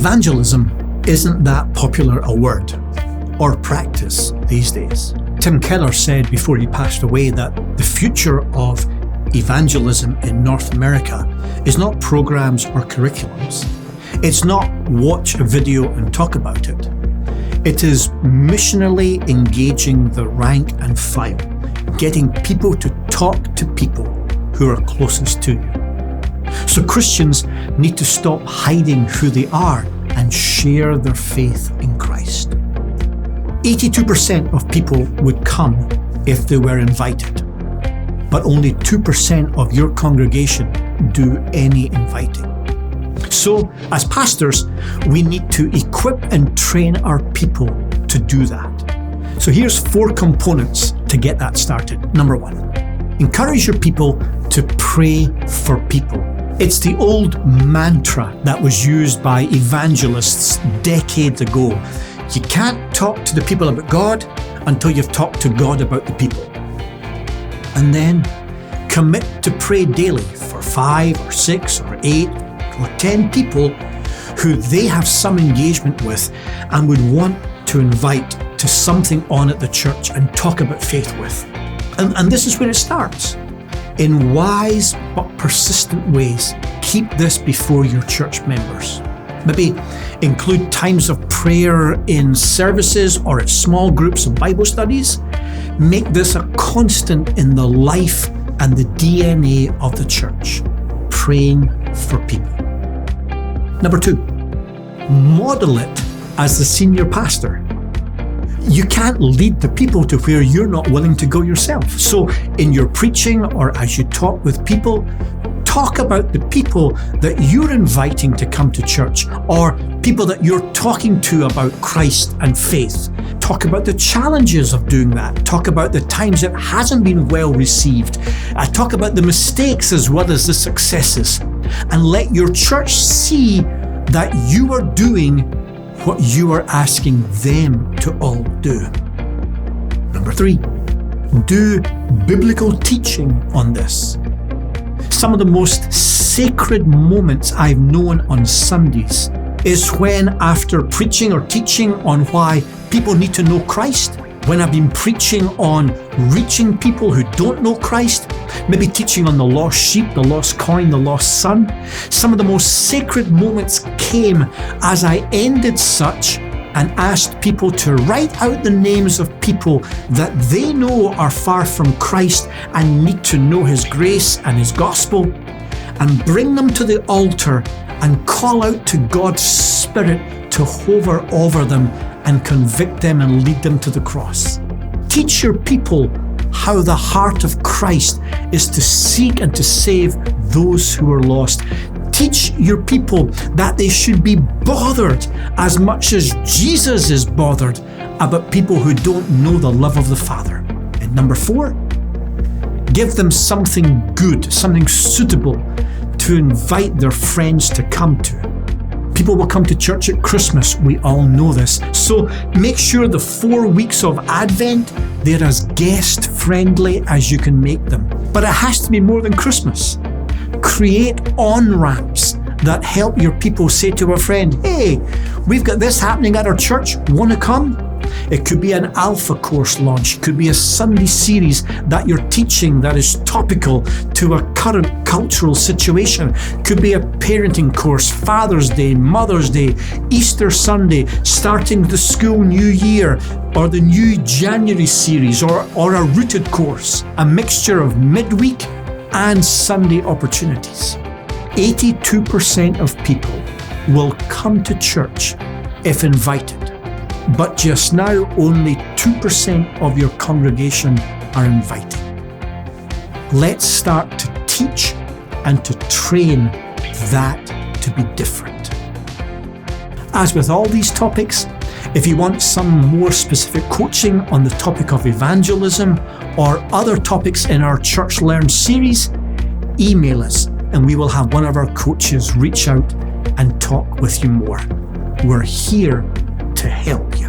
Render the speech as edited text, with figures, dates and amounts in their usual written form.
Evangelism isn't that popular a word or practice these days. Tim Keller said before he passed away that the future of evangelism in North America is not programs or curriculums. It's not watch a video and talk about it. It is missionally engaging the rank and file, getting people to talk to people who are closest to you. So Christians need to stop hiding who they are and share their faith in Christ. 82% of people would come if they were invited, but only 2% of your congregation do any inviting. So, as pastors, we need to equip and train our people to do that. So here's 4 components to get that started. Number 1, encourage your people to pray for people. It's the old mantra that was used by evangelists decades ago. You can't talk to the people about God until you've talked to God about the people. And then commit to pray daily for 5 or 6 or 8 or 10 people who they have some engagement with and would want to invite to something on at the church and talk about faith with. And this is where it starts. In wise but persistent ways, keep this before your church members. Maybe include times of prayer in services or at small groups of Bible studies. Make this a constant in the life and the DNA of the church, praying for people. Number 2, model it as the senior pastor. You can't lead the people to where you're not willing to go yourself. So in your preaching or as you talk with people, talk about the people that you're inviting to come to church or people that you're talking to about Christ and faith. Talk about the challenges of doing that. Talk about the times it hasn't been well received. Talk about the mistakes as well as the successes. And let your church see that you are doing what you are asking them to all do. Number 3, do biblical teaching on this. Some of the most sacred moments I've known on Sundays is when, after preaching or teaching on why people need to know Christ, when I've been preaching on reaching people who don't know Christ, maybe teaching on the lost sheep, the lost coin, the lost son, some of the most sacred moments came as I ended such and asked people to write out the names of people that they know are far from Christ and need to know His grace and His gospel, and bring them to the altar and call out to God's Spirit to hover over them and convict them and lead them to the cross. Teach your people how the heart of Christ is to seek and to save those who are lost. Teach your people that they should be bothered as much as Jesus is bothered about people who don't know the love of the Father. And number 4, give them something good, something suitable to invite their friends to come to. People will come to church at Christmas, we all know this. So make sure the 4 weeks of Advent, they're as guest friendly as you can make them. But it has to be more than Christmas. Create on-ramps that help your people say to a friend, hey, we've got this happening at our church, want to come? It could be an alpha course launch. It could be a Sunday series that you're teaching that is topical to a current cultural situation. It could be a parenting course, Father's Day, Mother's Day, Easter Sunday, starting the school new year, or the new January series, or a rooted course, a mixture of midweek and Sunday opportunities. 82% of people will come to church if invited. But just now, only 2% of your congregation are invited. Let's start to teach and to train that to be different. As with all these topics, if you want some more specific coaching on the topic of evangelism or other topics in our Church Learn series, email us and we will have one of our coaches reach out and talk with you more. We're here to help you.